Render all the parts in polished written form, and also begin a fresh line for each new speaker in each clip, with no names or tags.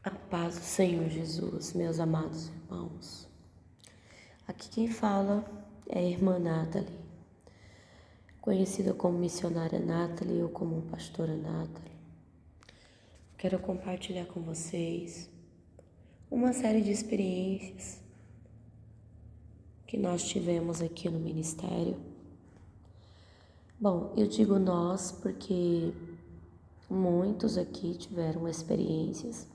A paz do Senhor Jesus, meus amados irmãos. Aqui quem fala é a irmã Nathalie, conhecida como missionária Nathalie ou como pastora Nathalie. Quero compartilhar com vocês uma série de experiências que nós tivemos aqui no ministério. Bom, eu digo nós porque muitos aqui tiveram experiências.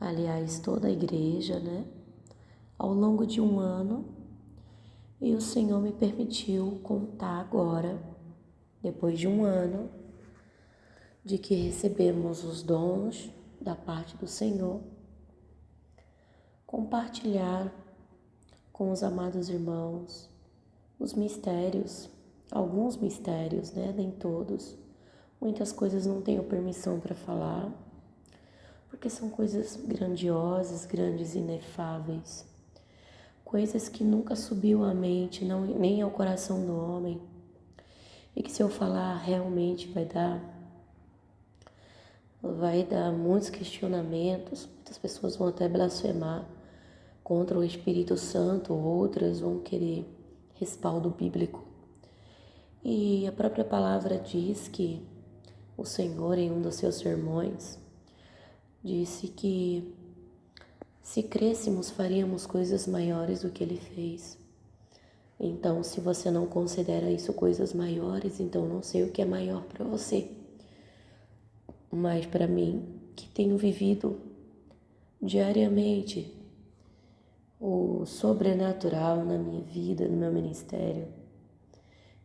Aliás, toda a igreja, ao longo de um ano, e o Senhor me permitiu contar agora, depois de um ano, de que recebemos os dons da parte do Senhor, compartilhar com os amados irmãos os mistérios, alguns mistérios, nem todos. Muitas coisas não tenho permissão para falar, porque são coisas grandiosas, grandes e inefáveis, coisas que nunca subiu à mente, nem ao coração do homem, e que se eu falar realmente vai dar muitos questionamentos, muitas pessoas vão até blasfemar contra o Espírito Santo, outras vão querer respaldo bíblico. E a própria palavra diz que o Senhor, em um dos seus sermões, disse que se crêssemos, faríamos coisas maiores do que Ele fez. Então, se você não considera isso coisas maiores, então não sei o que é maior para você. Mas para mim, que tenho vivido diariamente o sobrenatural na minha vida, no meu ministério,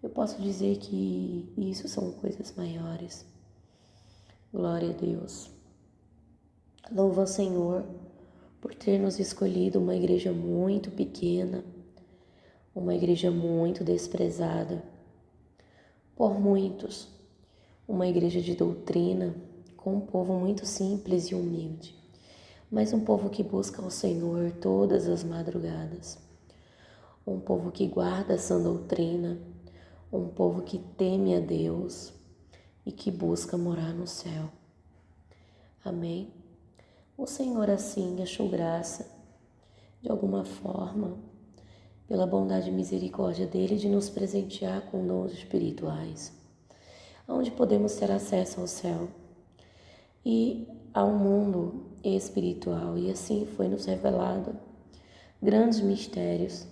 eu posso dizer que isso são coisas maiores. Glória a Deus. Louvo ao Senhor por ter nos escolhido uma igreja muito pequena, uma igreja muito desprezada por muitos, uma igreja de doutrina, com um povo muito simples e humilde, mas um povo que busca o Senhor todas as madrugadas, um povo que guarda a sã doutrina, um povo que teme a Deus e que busca morar no céu. Amém? O Senhor assim achou graça, de alguma forma, pela bondade e misericórdia dEle, de nos presentear com dons espirituais, onde podemos ter acesso ao céu e ao mundo espiritual. E assim foi nos revelado grandes mistérios.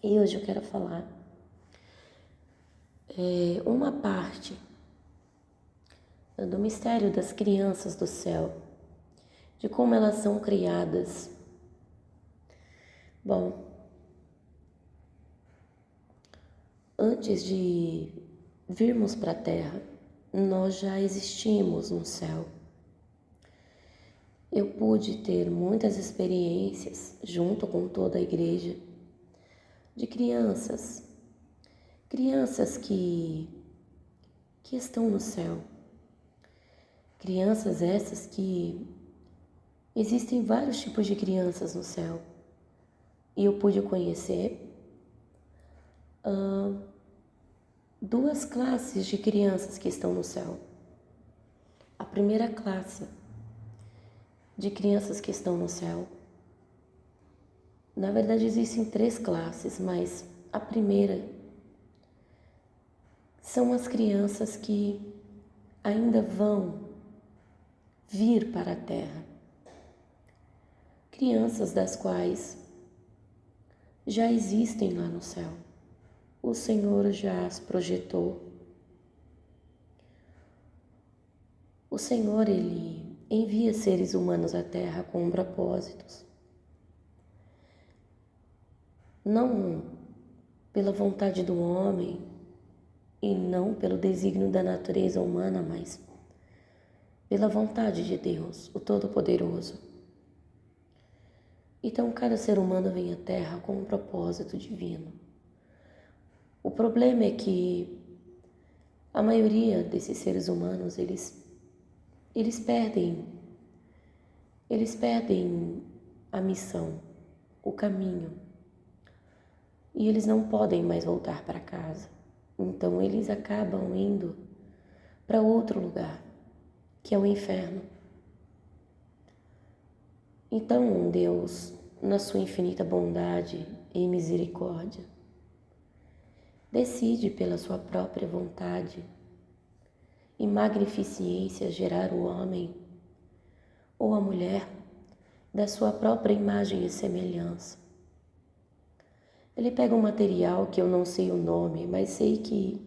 E hoje eu quero falar uma parte do mistério das crianças do céu, de como elas são criadas. Bom, antes de virmos para a terra, nós já existimos no céu. Eu pude ter muitas experiências, junto com toda a igreja, de crianças que estão no céu. Crianças essas que existem vários tipos de crianças no céu. E eu pude conhecer duas classes de crianças que estão no céu. A primeira classe de crianças que estão no céu, na verdade existem três classes, mas a primeira são as crianças que ainda vão vir para a terra. Crianças das quais já existem lá no céu. O Senhor já as projetou. O Senhor, Ele envia seres humanos à terra com propósitos. Não pela vontade do homem e não pelo desígnio da natureza humana, mas pela vontade de Deus, o Todo-Poderoso. Então, cada ser humano vem à Terra com um propósito divino. O problema é que a maioria desses seres humanos, eles perdem a missão, o caminho, e eles não podem mais voltar para casa. Então, eles acabam indo para outro lugar, que é o inferno. Então, Deus, na sua infinita bondade e misericórdia, decide pela sua própria vontade e magnificência gerar o homem ou a mulher da sua própria imagem e semelhança. Ele pega um material que eu não sei o nome, mas sei que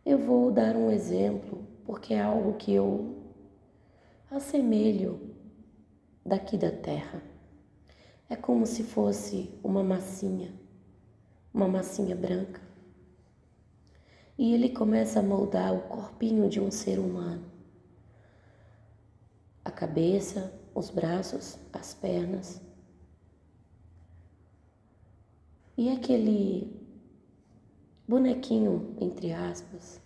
eu vou dar um exemplo, porque é algo que eu assemelho daqui da terra. É como se fosse uma massinha branca. E ele começa a moldar o corpinho de um ser humano. A cabeça, os braços, as pernas. E aquele bonequinho, entre aspas,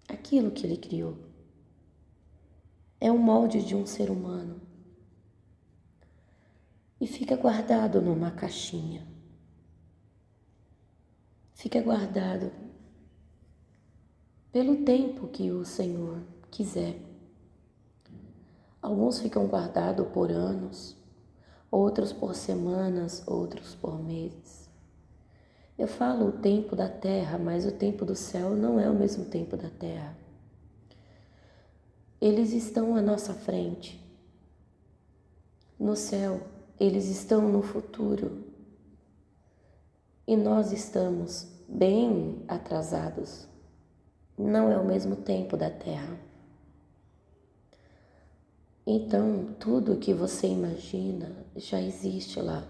aquilo que ele criou, é um molde de um ser humano. E fica guardado numa caixinha. Fica guardado pelo tempo que o Senhor quiser. Alguns ficam guardados por anos, outros por semanas, outros por meses. Eu falo o tempo da terra, mas o tempo do céu não é o mesmo tempo da terra. Eles estão à nossa frente. No céu, eles estão no futuro. E nós estamos bem atrasados. Não é o mesmo tempo da terra. Então, tudo que você imagina já existe lá.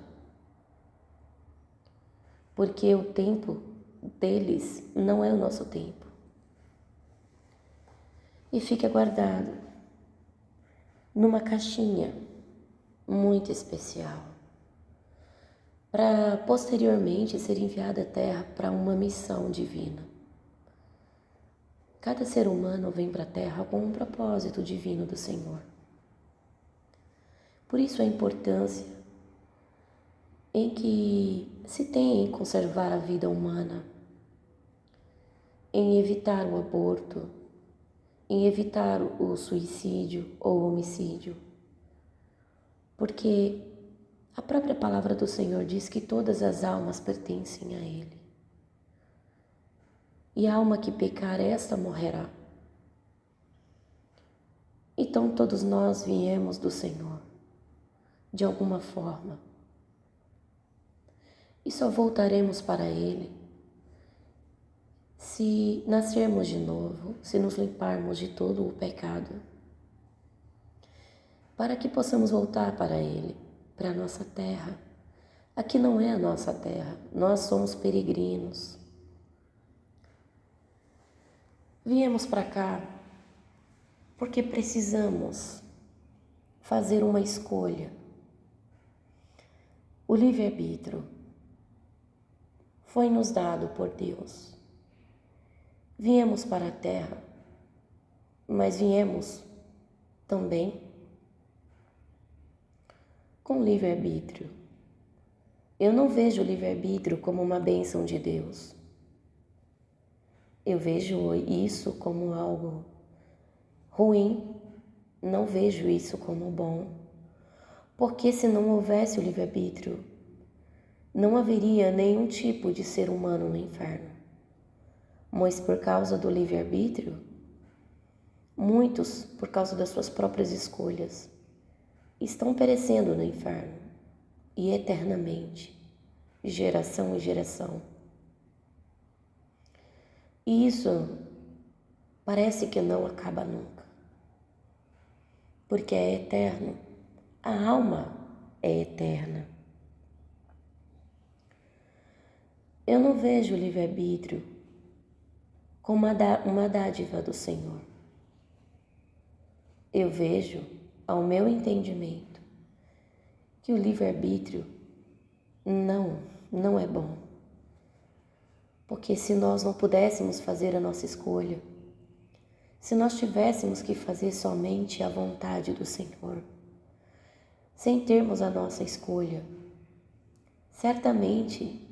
Porque o tempo deles não é o nosso tempo. E fica guardado numa caixinha muito especial, para posteriormente ser enviada à Terra para uma missão divina. Cada ser humano vem para a Terra com um propósito divino do Senhor. Por isso a importância em que se tem em conservar a vida humana, em evitar o aborto, em evitar o suicídio ou o homicídio. Porque a própria palavra do Senhor diz que todas as almas pertencem a Ele. E a alma que pecar, esta morrerá. Então todos nós viemos do Senhor, de alguma forma. E só voltaremos para Ele se nascermos de novo, se nos limparmos de todo o pecado, para que possamos voltar para Ele, para a nossa terra. Aqui não é a nossa terra, nós somos peregrinos. Viemos para cá porque precisamos fazer uma escolha. O livre-arbítrio foi nos dado por Deus. Viemos para a terra, mas viemos também com livre-arbítrio. Eu não vejo o livre-arbítrio como uma bênção de Deus. Eu vejo isso como algo ruim, não vejo isso como bom. Porque se não houvesse o livre-arbítrio, não haveria nenhum tipo de ser humano no inferno. Mas por causa do livre-arbítrio, muitos, por causa das suas próprias escolhas, estão perecendo no inferno e eternamente, de geração em geração. E isso parece que não acaba nunca, porque é eterno, a alma é eterna. Eu não vejo o livre-arbítrio como uma dádiva do Senhor. Eu vejo, ao meu entendimento, que o livre-arbítrio não é bom. Porque se nós não pudéssemos fazer a nossa escolha, se nós tivéssemos que fazer somente a vontade do Senhor, sem termos a nossa escolha, certamente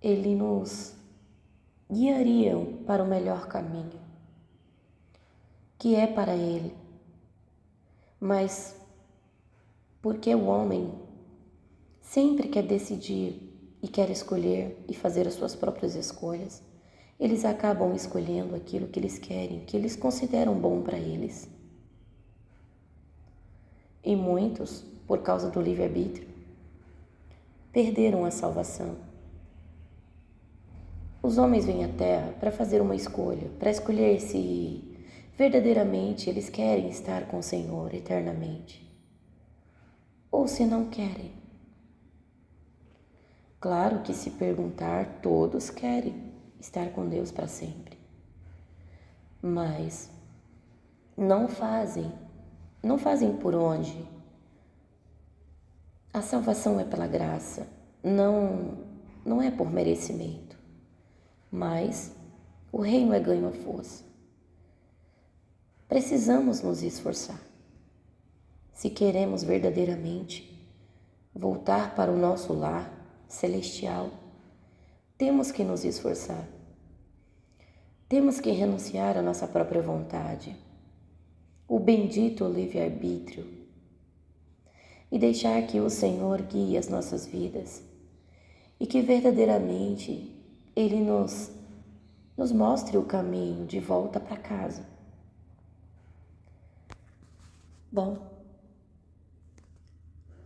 Ele nos guiaria para o melhor caminho, que é para Ele. Mas Porque o homem sempre quer decidir e quer escolher e fazer as suas próprias escolhas. Eles acabam escolhendo aquilo que eles querem, que eles consideram bom para eles. E muitos, por causa do livre-arbítrio, perderam a salvação. Os homens vêm à Terra para fazer uma escolha, para escolher se verdadeiramente eles querem estar com o Senhor eternamente, ou se não querem. Claro que se perguntar, todos querem estar com Deus para sempre, mas não fazem por onde. A salvação é pela graça, não é por merecimento, mas o reino é ganho à força. Precisamos nos esforçar. Se queremos verdadeiramente voltar para o nosso lar celestial, temos que nos esforçar. Temos que renunciar à nossa própria vontade, o bendito livre-arbítrio, e deixar que o Senhor guie as nossas vidas e que verdadeiramente Ele nos mostre o caminho de volta para casa. Bom,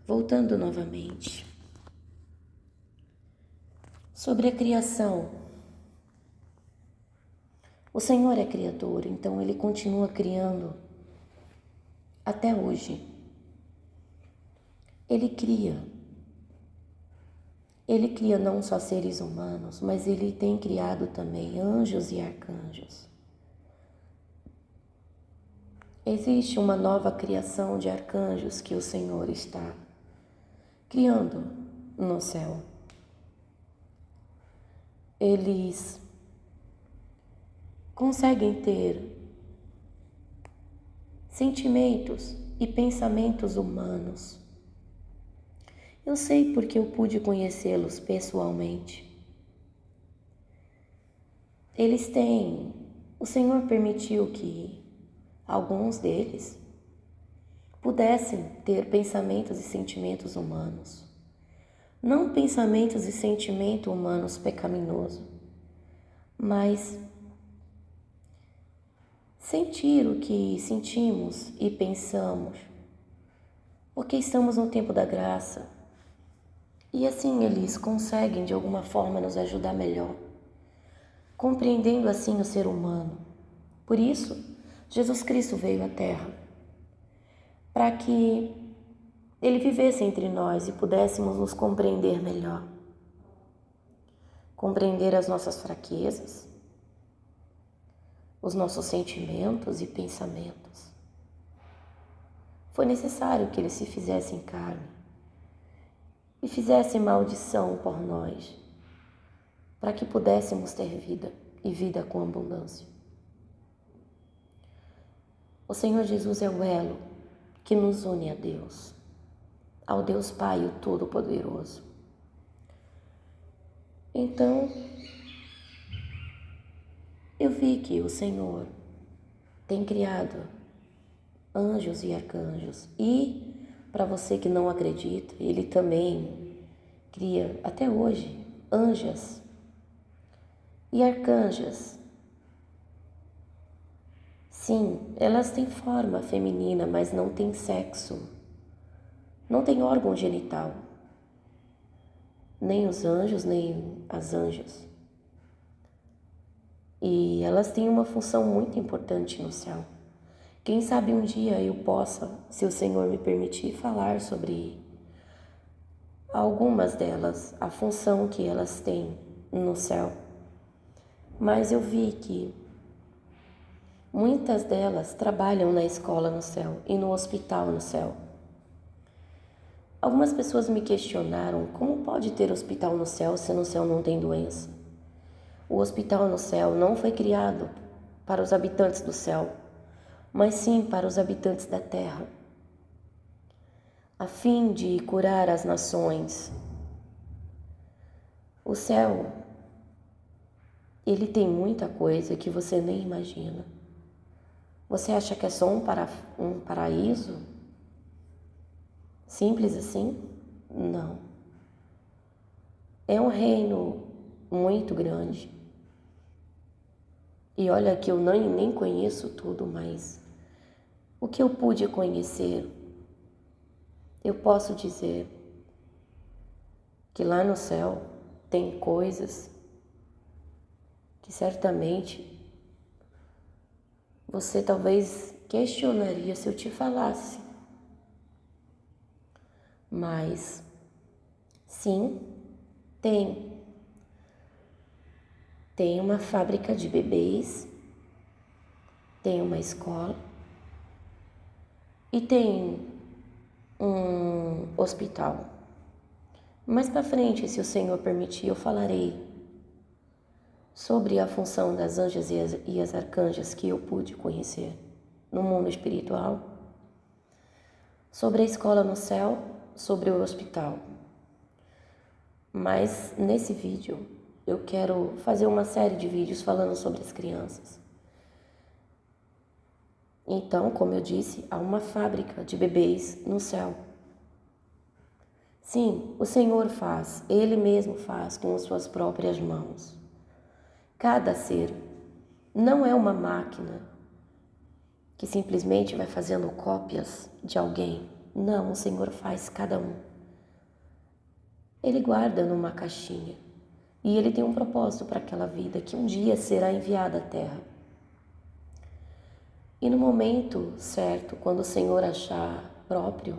voltando novamente sobre a criação. O Senhor é criador, então Ele continua criando até hoje. Ele cria não só seres humanos, mas Ele tem criado também anjos e arcanjos. Existe uma nova criação de arcanjos que o Senhor está criando no céu. Eles conseguem ter sentimentos e pensamentos humanos. Eu sei porque eu pude conhecê-los pessoalmente. O Senhor permitiu que alguns deles pudessem ter pensamentos e sentimentos humanos. Não pensamentos e sentimento humanos pecaminoso, mas sentir o que sentimos e pensamos, porque estamos no tempo da graça. E assim eles conseguem de alguma forma nos ajudar melhor, compreendendo assim o ser humano. Por isso, Jesus Cristo veio à Terra, para que Ele vivesse entre nós e pudéssemos nos compreender melhor. Compreender as nossas fraquezas, os nossos sentimentos e pensamentos. Foi necessário que Ele se fizesse em carne e fizesse maldição por nós, para que pudéssemos ter vida e vida com abundância. O Senhor Jesus é o elo que nos une a Deus, ao Deus Pai, o Todo-Poderoso. Então, eu vi que o Senhor tem criado anjos e arcanjos. E, para você que não acredita, Ele também cria, até hoje, anjas e arcanjas. Sim, elas têm forma feminina, mas não têm sexo. Não tem órgão genital. Nem os anjos, nem as anjas. E elas têm uma função muito importante no céu. Quem sabe um dia eu possa, se o Senhor me permitir, falar sobre algumas delas, a função que elas têm no céu. Mas eu vi que muitas delas trabalham na escola no céu e no hospital no céu. Algumas pessoas me questionaram como pode ter hospital no céu se no céu não tem doença. O hospital no céu não foi criado para os habitantes do céu, mas sim para os habitantes da terra, a fim de curar as nações. O céu, ele tem muita coisa que você nem imagina. Você acha que é só um paraíso? Simples assim? Não. É um reino muito grande. E olha que eu nem conheço tudo, mas o que eu pude conhecer, eu posso dizer que lá no céu tem coisas que certamente você talvez questionaria se eu te falasse. Mas sim, tem. Tem uma fábrica de bebês, tem uma escola e tem um hospital. Mais para frente, se o Senhor permitir, eu falarei sobre a função das anjas e as arcanjas que eu pude conhecer no mundo espiritual, sobre a escola no céu, sobre o hospital. Mas nesse vídeo eu quero fazer uma série de vídeos falando sobre as crianças. Então, como eu disse, há uma fábrica de bebês no céu. Sim, o Senhor faz, Ele mesmo faz com as suas próprias mãos. Cada ser não é uma máquina que simplesmente vai fazendo cópias de alguém. Não, o Senhor faz cada um. Ele guarda numa caixinha e Ele tem um propósito para aquela vida que um dia será enviada à Terra. E no momento certo, quando o Senhor achar próprio,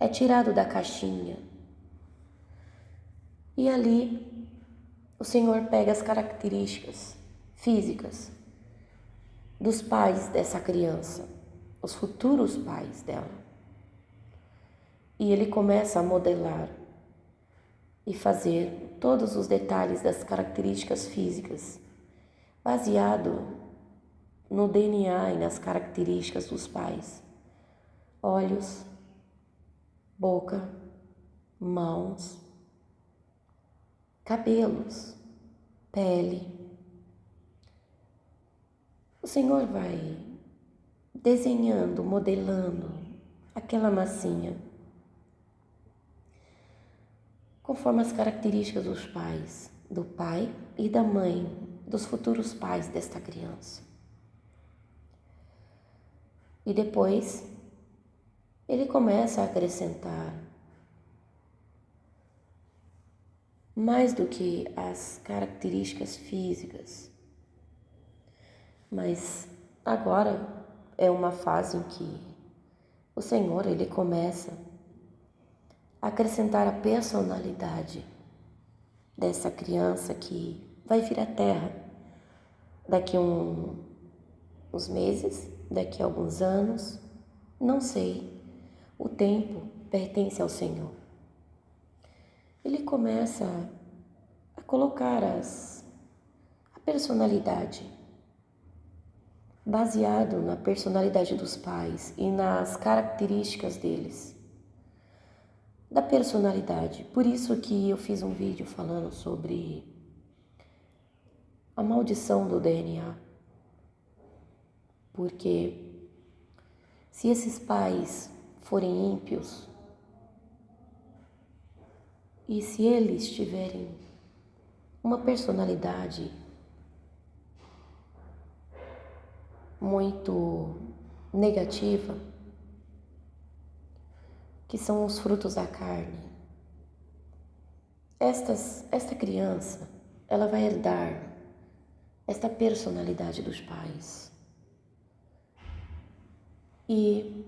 é tirado da caixinha. E ali o Senhor pega as características físicas dos pais dessa criança, os futuros pais dela. E Ele começa a modelar e fazer todos os detalhes das características físicas, baseado no DNA e nas características dos pais. Olhos, boca, mãos, cabelos, pele. O Senhor vai desenhando, modelando aquela massinha conforme as características dos pais, do pai e da mãe, dos futuros pais desta criança. E depois ele começa a acrescentar mais do que as características físicas. Mas agora é uma fase em que o Senhor, Ele começa a acrescentar a personalidade dessa criança que vai vir à Terra daqui uns meses, daqui a alguns anos, não sei. O tempo pertence ao Senhor. Ele começa a colocar a personalidade baseado na personalidade dos pais e nas características deles, da personalidade. Por isso que eu fiz um vídeo falando sobre a maldição do DNA. Porque se esses pais forem ímpios e se eles tiverem uma personalidade muito negativa, que são os frutos da carne, esta criança, ela vai herdar esta personalidade dos pais. E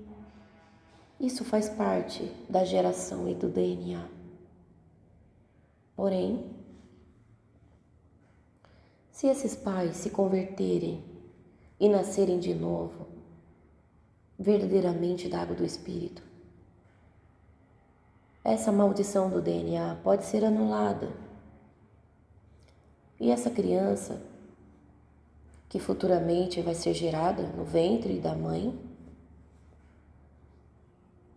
isso faz parte da geração e do DNA. Porém, se esses pais se converterem e nascerem de novo, verdadeiramente da água do Espírito, essa maldição do DNA pode ser anulada. E essa criança, que futuramente vai ser gerada no ventre da mãe,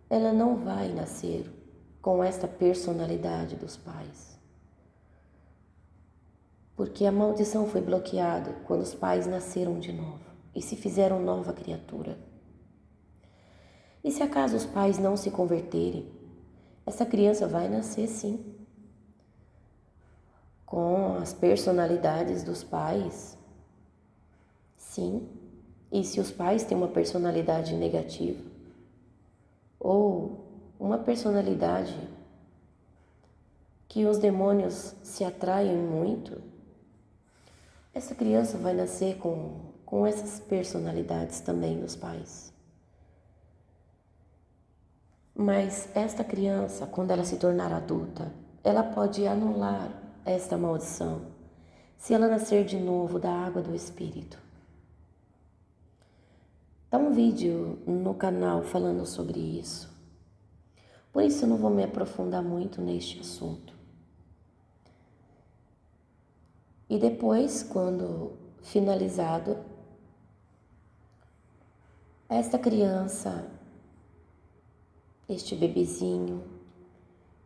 ela não vai nascer com esta personalidade dos pais. Porque a maldição foi bloqueada quando os pais nasceram de novo e se fizeram nova criatura. E se acaso os pais não se converterem, essa criança vai nascer sim, com as personalidades dos pais, sim. E se os pais têm uma personalidade negativa ou uma personalidade que os demônios se atraem muito, essa criança vai nascer com essas personalidades também dos pais. Mas esta criança, quando ela se tornar adulta, ela pode anular esta maldição se ela nascer de novo da água do Espírito. Tá um vídeo no canal falando sobre isso. Por isso eu não vou me aprofundar muito neste assunto. E depois, quando finalizado, esta criança, este bebezinho,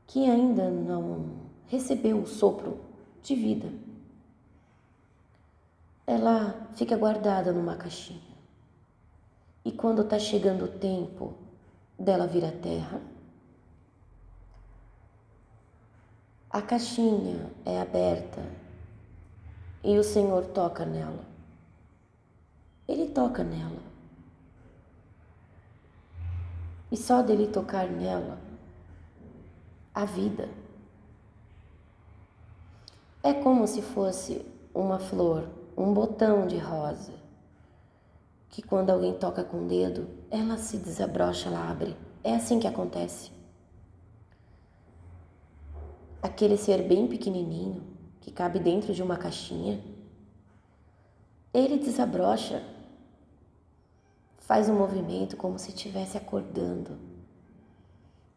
que ainda não recebeu o sopro de vida, ela fica guardada numa caixinha. E quando está chegando o tempo dela vir à terra, a caixinha é aberta e o Senhor toca nela. Ele toca nela. E só dele tocar nela, a vida. É como se fosse uma flor, um botão de rosa, que quando alguém toca com o dedo, ela se desabrocha, ela abre. É assim que acontece. Aquele ser bem pequenininho, que cabe dentro de uma caixinha, ele desabrocha, faz um movimento como se estivesse acordando.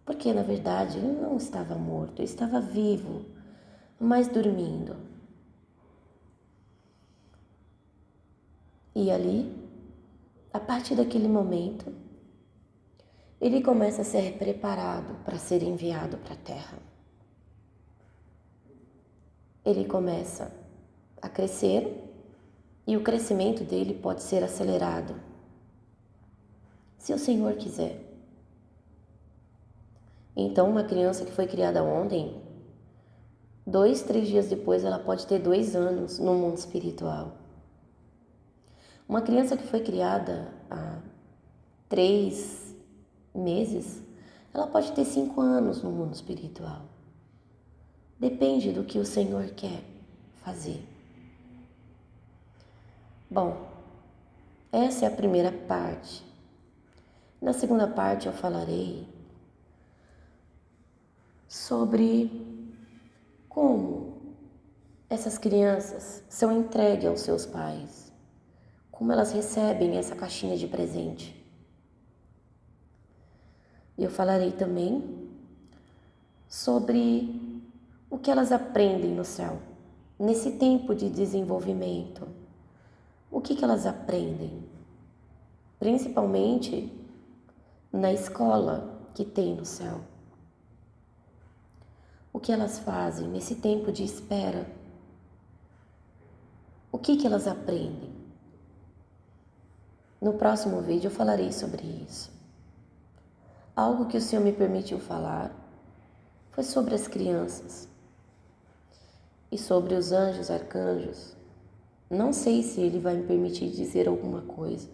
Porque, na verdade, ele não estava morto, ele estava vivo, mas dormindo. E ali, a partir daquele momento, ele começa a ser preparado para ser enviado para a terra. Ele começa a crescer e o crescimento dele pode ser acelerado, se o Senhor quiser. Então, uma criança que foi criada ontem, 2, 3 dias depois, ela pode ter 2 anos no mundo espiritual. Uma criança que foi criada há 3 meses, ela pode ter 5 anos no mundo espiritual. Depende do que o Senhor quer fazer. Bom, essa é a primeira parte. Na segunda parte eu falarei sobre como essas crianças são entregues aos seus pais, como elas recebem essa caixinha de presente. Eu falarei também sobre o que elas aprendem no céu, nesse tempo de desenvolvimento. O que elas aprendem? Principalmente na escola que tem no céu. O que elas fazem nesse tempo de espera? O que elas aprendem? No próximo vídeo eu falarei sobre isso. Algo que o Senhor me permitiu falar foi sobre as crianças e sobre os anjos, arcanjos. Não sei se Ele vai me permitir dizer alguma coisa.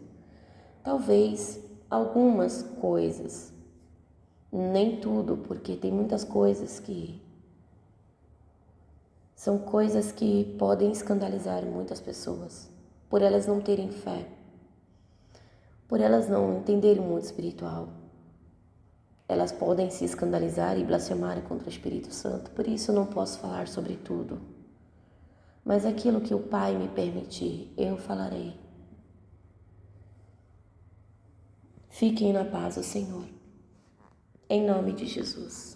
Talvez algumas coisas. Nem tudo, porque tem muitas coisas que são coisas que podem escandalizar muitas pessoas, por elas não terem fé, por elas não entenderem o mundo espiritual. Elas podem se escandalizar e blasfemar contra o Espírito Santo, por isso eu não posso falar sobre tudo. Mas aquilo que o Pai me permitir, eu falarei. Fiquem na paz do Senhor. Em nome de Jesus.